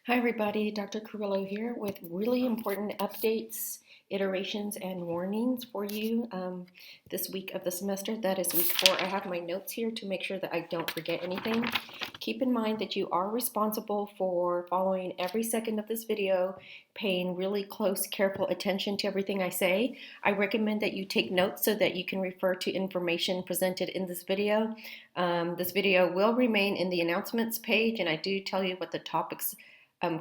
Hi everybody, Dr. Carrillo here with really important updates, iterations, and warnings for you this week of the semester. That is week 4. I have my notes here to make sure that I don't forget anything. Keep in mind that you are responsible for following every second of this video, paying really close, careful attention to everything I say. I recommend that you take notes so that you can refer to information presented in this video. This video will remain in the announcements page, and I do tell you what the topics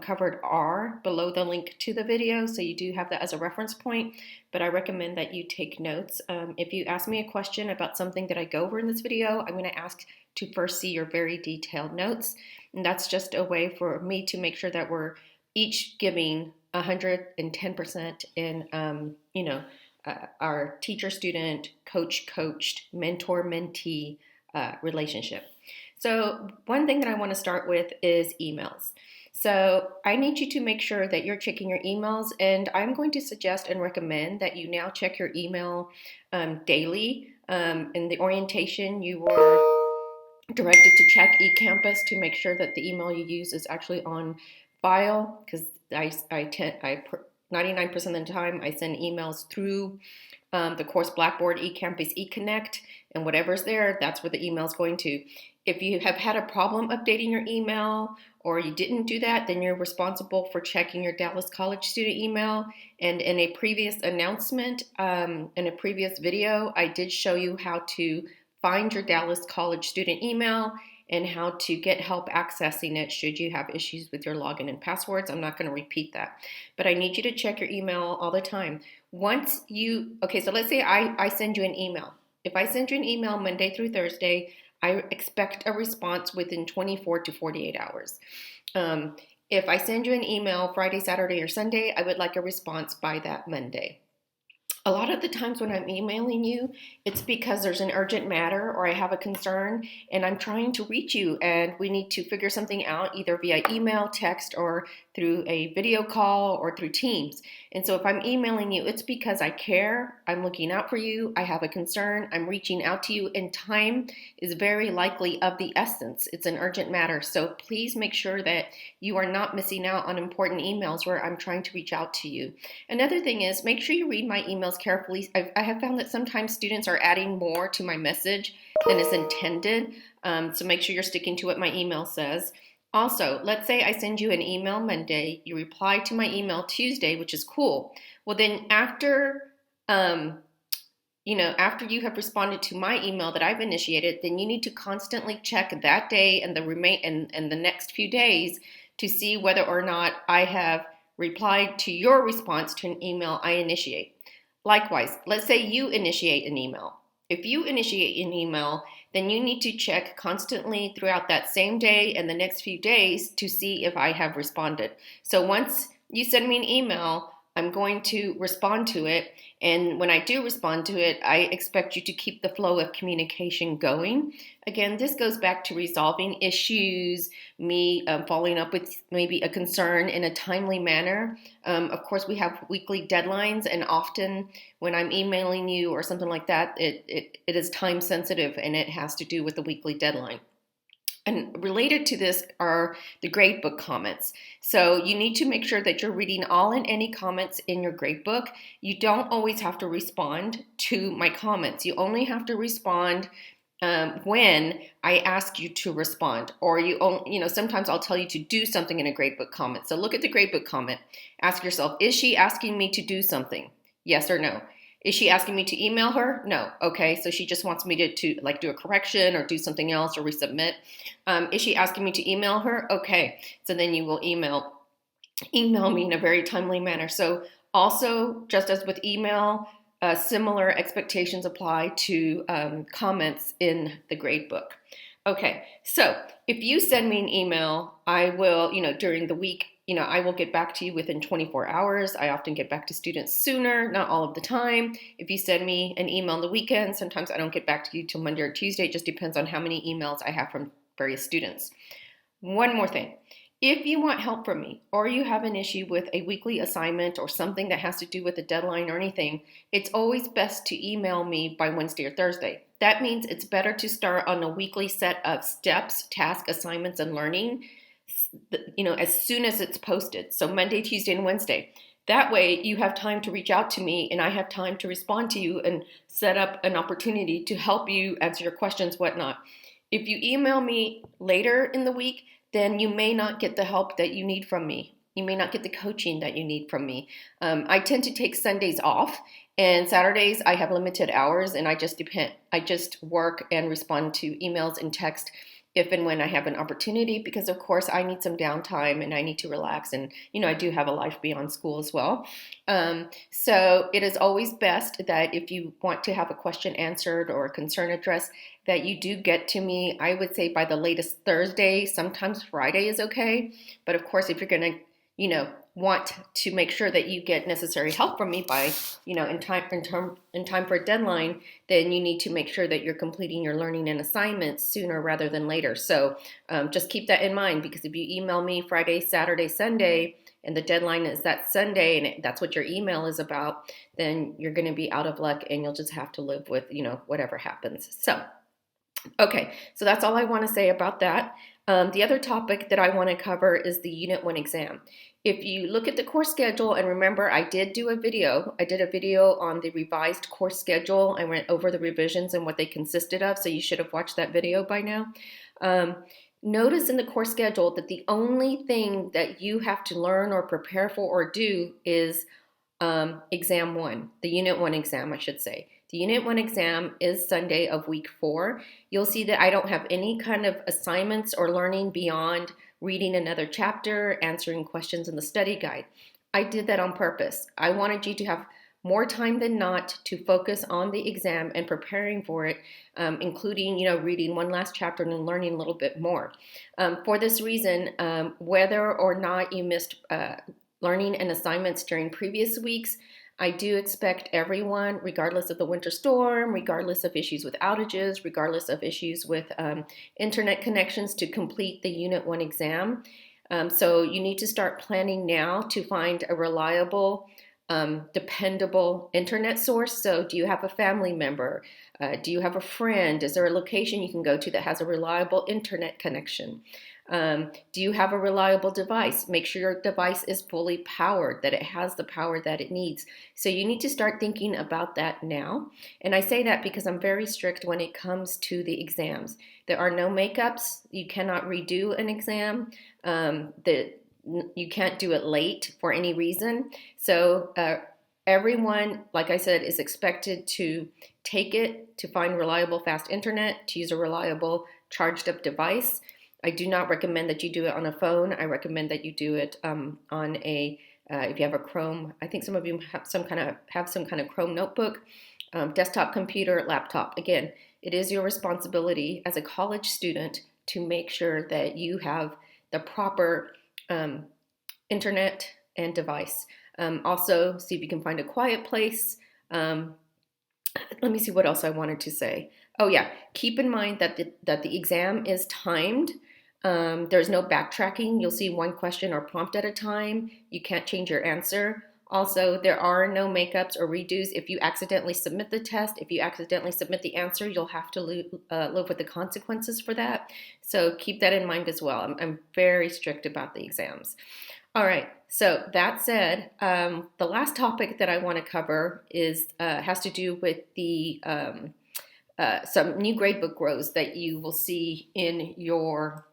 covered are below the link to the video, so you do have that as a reference point, but I recommend that you take notes. If you ask me a question about something that I go over in this video, I'm going to ask to first see your very detailed notes, and that's just a way for me to make sure that we're each giving 110% in, our teacher-student, coach-coached, mentor-mentee relationship. So one thing that I want to start with is emails. So I need you to make sure that you're checking your emails, and I'm going to suggest and recommend that you now check your email daily. In the orientation, you were directed to check eCampus to make sure that the email you use is actually on file, because 99% of the time I send emails through the course Blackboard, eCampus, eConnect, and whatever's there, that's where the email is going to. If you have had a problem updating your email or you didn't do that, then you're responsible for checking your Dallas College student email. And in a previous announcement, in a previous video, I did show you how to find your Dallas College student email and how to get help accessing it should you have issues with your login and passwords. I'm not going to repeat that, but I need you to check your email all the time. So let's say I send you an email. If I send you an email Monday through Thursday, I expect a response within 24 to 48 hours. If I send you an email Friday, Saturday, or Sunday, I would like a response by that Monday. A lot of the times when I'm emailing you, it's because there's an urgent matter or I have a concern and I'm trying to reach you and we need to figure something out either via email, text, or through a video call or through Teams. And so if I'm emailing you, it's because I care, I'm looking out for you, I have a concern, I'm reaching out to you, and time is very likely of the essence. It's an urgent matter. So please make sure that you are not missing out on important emails where I'm trying to reach out to you. Another thing is make sure you read my emails carefully. I have found that sometimes students are adding more to my message than is intended. So make sure you're sticking to what my email says. Also, let's say I send you an email Monday, you reply to my email Tuesday, which is cool. Well, then after you have responded to my email that I've initiated, then you need to constantly check that day and the next few days to see whether or not I have replied to your response to an email I initiate. Likewise, let's say you initiate an email. If you initiate an email, then you need to check constantly throughout that same day and the next few days to see if I have responded. So once you send me an email, I'm going to respond to it. And when I do respond to it, I expect you to keep the flow of communication going. Again, this goes back to resolving issues, me following up with maybe a concern in a timely manner. Of course, we have weekly deadlines, and often when I'm emailing you or something like that, it is time sensitive and it has to do with the weekly deadline. And related to this are the gradebook comments. So you need to make sure that you're reading all and any comments in your gradebook. You don't always have to respond to my comments. You only have to respond when I ask you to respond, or sometimes I'll tell you to do something in a gradebook comment. So look at the gradebook comment. Ask yourself, is she asking me to do something? Yes or no? Is she asking me to email her? No. Okay, so she just wants me to like do a correction or do something else or resubmit. Is she asking me to email her? Okay, so then you will email me in a very timely manner. So also, just as with email, similar expectations apply to comments in the gradebook. Okay, so if you send me an email, I will, during the week, I will get back to you within 24 hours. I often get back to students sooner, not all of the time. If you send me an email on the weekend, sometimes I don't get back to you till Monday or Tuesday. It just depends on how many emails I have from various students. One more thing. If you want help from me or you have an issue with a weekly assignment or something that has to do with a deadline or anything, it's always best to email me by Wednesday or Thursday. That means it's better to start on a weekly set of steps, tasks, assignments, and learning as soon as it's posted. So Monday, Tuesday, and Wednesday. That way you have time to reach out to me and I have time to respond to you and set up an opportunity to help you answer your questions, whatnot. If you email me later in the week, then you may not get the help that you need from me. You may not get the coaching that you need from me. I tend to take Sundays off, and Saturdays I have limited hours, and I just work and respond to emails and text if and when I have an opportunity, because of course I need some downtime and I need to relax, and I do have a life beyond school as well. So it is always best that if you want to have a question answered or a concern addressed, that you do get to me, I would say by the latest Thursday. Sometimes Friday is okay, but of course if you're going to want to make sure that you get necessary help from me by, in time for a deadline, then you need to make sure that you're completing your learning and assignments sooner rather than later. So just keep that in mind, because if you email me Friday, Saturday, Sunday, and the deadline is that Sunday, and that's what your email is about, then you're going to be out of luck and you'll just have to live with, whatever happens. So, okay, so that's all I want to say about that. The other topic that I want to cover is the Unit 1 exam. If you look at the course schedule, and remember I did a video on the revised course schedule. I went over the revisions and what they consisted of, so you should have watched that video by now. Notice in the course schedule that the only thing that you have to learn or prepare for or do is exam 1, the Unit 1 exam, I should say. The Unit 1 exam is Sunday of week 4. You'll see that I don't have any kind of assignments or learning beyond reading another chapter, answering questions in the study guide. I did that on purpose. I wanted you to have more time than not to focus on the exam and preparing for it, including, reading one last chapter and learning a little bit more. For this reason, whether or not you missed learning and assignments during previous weeks, I do expect everyone, regardless of the winter storm, regardless of issues with outages, regardless of issues with internet connections, to complete the Unit 1 exam. So you need to start planning now to find a reliable, dependable internet source. So do you have a family member? Do you have a friend? Is there a location you can go to that has a reliable internet connection? Do you have a reliable device? Make sure your device is fully powered, that it has the power that it needs. So you need to start thinking about that now. And I say that because I'm very strict when it comes to the exams. There are no makeups. You cannot redo an exam. You can't do it late for any reason. So everyone, like I said, is expected to take it, to find reliable, fast internet, to use a reliable, charged up device. I do not recommend that you do it on a phone. I recommend that you do it on if you have a Chrome. I think some of you have some kind of Chrome notebook, desktop computer, laptop. Again, it is your responsibility as a college student to make sure that you have the proper internet and device. Also, see if you can find a quiet place. Let me see what else I wanted to say. Oh yeah, keep in mind that the exam is timed. There's no backtracking. You'll see one question or prompt at a time. You can't change your answer. Also, there are no makeups or redos. If you accidentally submit the test, if you accidentally submit the answer, you'll have to live with the consequences for that. So keep that in mind as well. I'm very strict about the exams. All right, so that said, the last topic that I want to cover has to do with the some new gradebook rows that you will see in your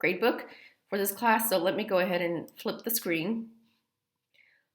gradebook for this class. So let me go ahead and flip the screen.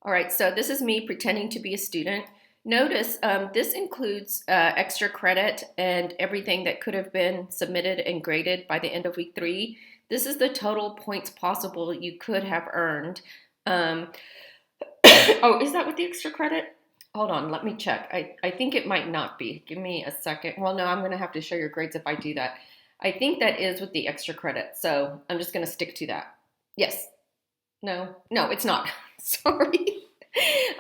All right, so this is me pretending to be a student. Notice this includes extra credit and everything that could have been submitted and graded by the end of week 3. This is the total points possible you could have earned. Oh, is that with the extra credit? Hold on, let me check. I think it might not be. Give me a second. Well, no, I'm going to have to show your grades if I do that. I think that is with the extra credit, so I'm just going to stick to that. Yes. No, it's not. Sorry.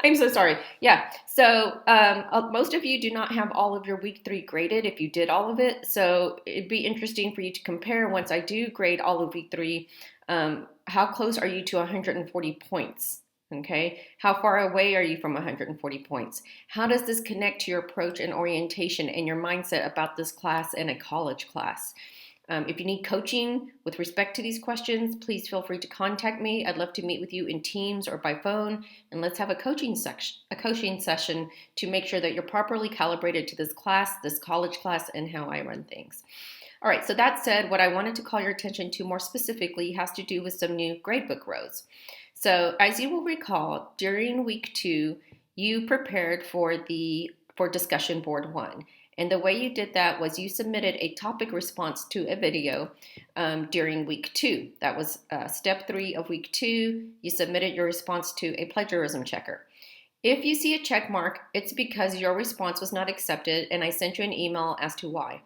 I'm so sorry. Yeah, so most of you do not have all of your week 3 graded if you did all of it, so it'd be interesting for you to compare once I do grade all of week 3. How close are you to 140 points? Okay, how far away are you from 140 points? How does this connect to your approach and orientation and your mindset about this class and a college class? If you need coaching with respect to these questions, please feel free to contact me. I'd love to meet with you in Teams or by phone, and let's have a coaching session to make sure that you're properly calibrated to this class, this college class, and how I run things. All right, so that said, what I wanted to call your attention to more specifically has to do with some new gradebook rows. So as you will recall, during week 2, you prepared for discussion board 1. And the way you did that was you submitted a topic response to a video during week 2. That was step 3 of week 2. You submitted your response to a plagiarism checker. If you see a check mark, it's because your response was not accepted, and I sent you an email as to why.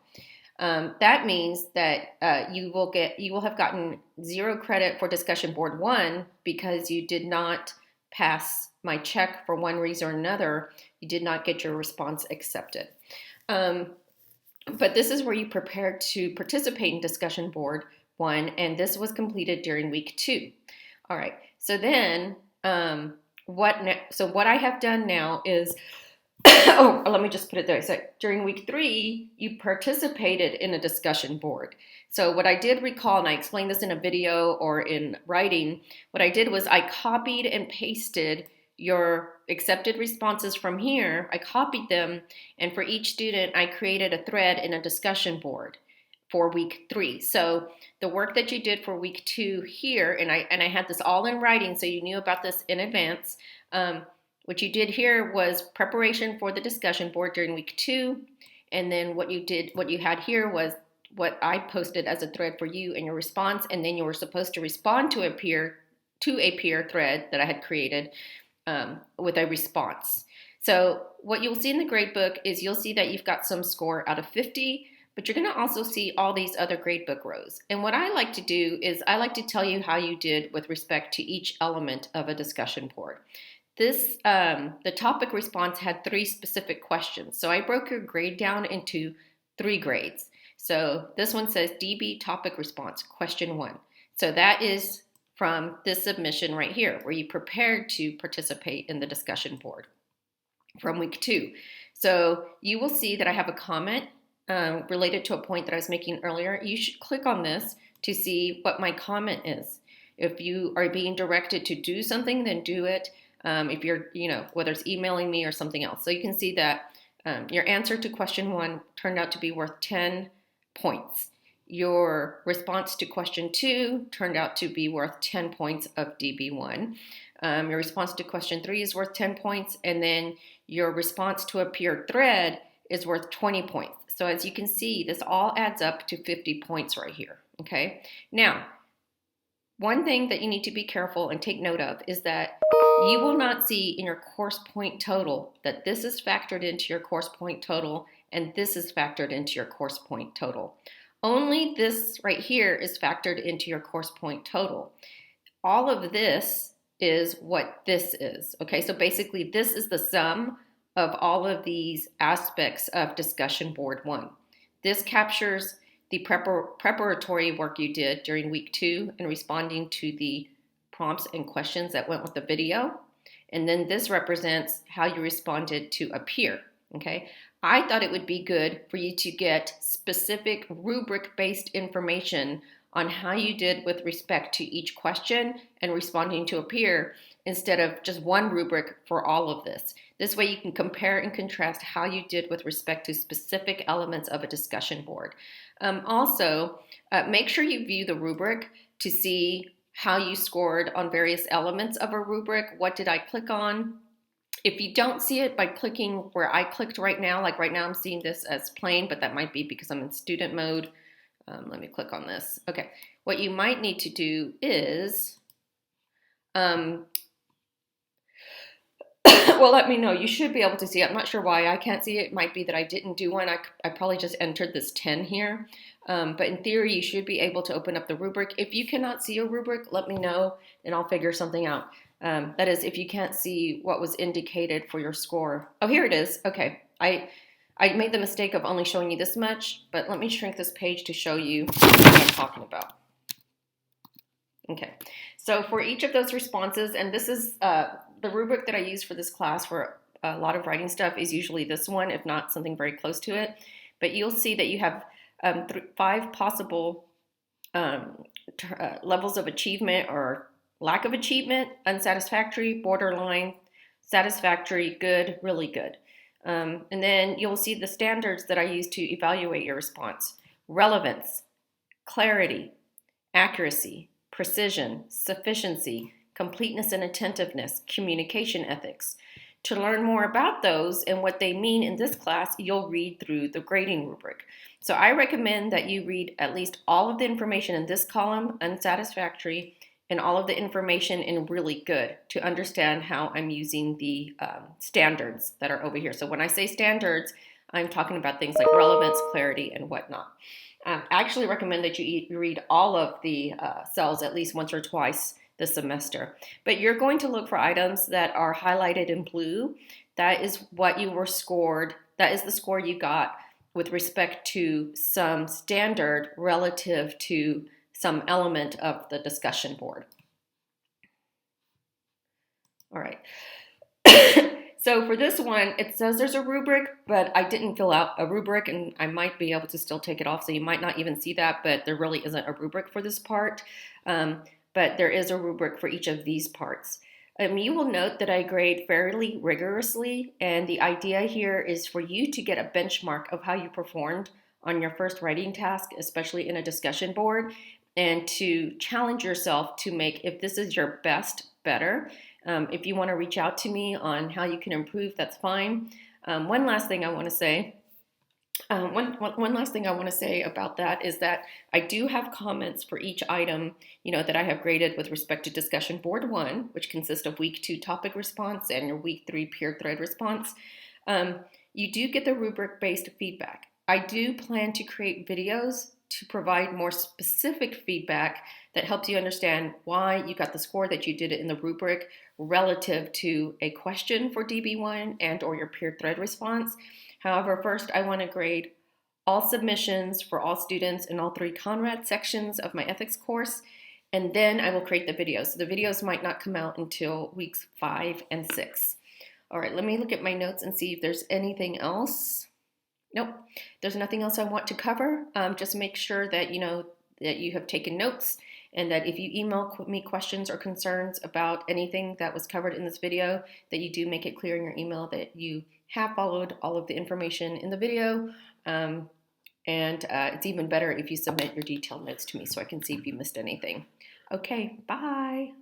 That means that you will have gotten 0 credit for discussion board 1 because you did not pass my check for one reason or another. You did not get your response accepted. But this is where you prepared to participate in discussion board 1, and this was completed during week 2. All right. So then, what I have done now is, oh, let me just put it there. So during week 3, you participated in a discussion board. So what I did recall, and I explained this in a video or in writing, what I did was I copied and pasted your accepted responses from here. I copied them, and for each student, I created a thread in a discussion board for week 3. So the work that you did for week 2 here, and I had this all in writing, so you knew about this in advance. What you did here was preparation for the discussion board during week 2, and then what you had here was what I posted as a thread for you and your response, and then you were supposed to respond to a peer thread that I had created with a response. So what you'll see in the gradebook is you'll see that you've got some score out of 50, but you're going to also see all these other gradebook rows. And what I like to do is I like to tell you how you did with respect to each element of a discussion board. The topic response had 3 specific questions. So I broke your grade down into 3 grades. So this one says DB topic response, question 1. So that is from this submission right here, where you prepared to participate in the discussion board from week 2. So you will see that I have a comment related to a point that I was making earlier. You should click on this to see what my comment is. If you are being directed to do something, then do it. If you're, whether it's emailing me or something else. So you can see that your answer to question 1 turned out to be worth 10 points. Your response to question 2 turned out to be worth 10 points of DB1. Your response to question 3 is worth 10 points, and then your response to a peer thread is worth 20 points. So as you can see, this all adds up to 50 points right here, okay? Now, one thing that you need to be careful and take note of is that you will not see in your course point total that this is factored into your course point total and this is factored into your course point total. Only this right here is factored into your course point total. All of this is what this is, okay? So basically this is the sum of all of these aspects of discussion board 1. This captures the preparatory work you did during week 2 in responding to the prompts and questions that went with the video. And then this represents how you responded to a peer, okay? I thought it would be good for you to get specific rubric-based information on how you did with respect to each question and responding to a peer instead of just one rubric for all of this. This way you can compare and contrast how you did with respect to specific elements of a discussion board. Also, make sure you view the rubric to see how you scored on various elements of a rubric. What did I click on? If you don't see it by clicking where I clicked right now, like right now I'm seeing this as plain, but that might be because I'm in student mode. Let me click on this. Okay, what you might need to do is, well, let me know. You should be able to see it. I'm not sure why I can't see it. It might be that I didn't do one. I probably just entered this 10 here. But in theory, you should be able to open up the rubric. If you cannot see a rubric, let me know and I'll figure something out. That is, if you can't see what was indicated for your score. Oh, here it is. Okay. I made the mistake of only showing you this much, but let me shrink this page to show you what I'm talking about. Okay, so for each of those responses, and this is the rubric that I use for this class for a lot of writing stuff is usually this one, if not something very close to it. But you'll see that you have 5 possible levels of achievement or lack of achievement: unsatisfactory, borderline, satisfactory, good, really good. And then you'll see the standards that I use to evaluate your response: relevance, clarity, accuracy, precision, sufficiency, completeness and attentiveness, communication ethics. To learn more about those and what they mean in this class, you'll read through the grading rubric. So I recommend that you read at least all of the information in this column, unsatisfactory, and all of the information in really good, to understand how I'm using the standards that are over here. So when I say standards, I'm talking about things like relevance, clarity, and whatnot. I actually recommend that you read all of the cells at least once or twice this semester. But you're going to look for items that are highlighted in blue. That is what you were scored. That is the score you got with respect to some standard relative to some element of the discussion board. All right. So for this one, it says there's a rubric, but I didn't fill out a rubric, and I might be able to still take it off, so you might not even see that, but there really isn't a rubric for this part. But there is a rubric for each of these parts. You will note that I grade fairly rigorously, and the idea here is for you to get a benchmark of how you performed on your first writing task, especially in a discussion board, and to challenge yourself to make, if this is your best, better. If you want to reach out to me on how you can improve, that's fine. One last thing I want to say. One last thing I want to say about that is that I do have comments for each item, that I have graded with respect to discussion board 1, which consists of week 2 topic response and your week 3 peer thread response. You do get the rubric-based feedback. I do plan to create videos to provide more specific feedback that helps you understand why you got the score that you did it in the rubric relative to a question for DB1 and or your peer thread response. However, first I want to grade all submissions for all students in all 3 Conrad sections of my ethics course, and then I will create the videos. So the videos might not come out until weeks 5 and 6. All right, let me look at my notes and see if there's anything else. Nope, there's nothing else I want to cover. Just make sure that that you have taken notes, and that if you email me questions or concerns about anything that was covered in this video, that you do make it clear in your email that you have followed all of the information in the video. And it's even better if you submit your detailed notes to me so I can see if you missed anything. Okay, bye.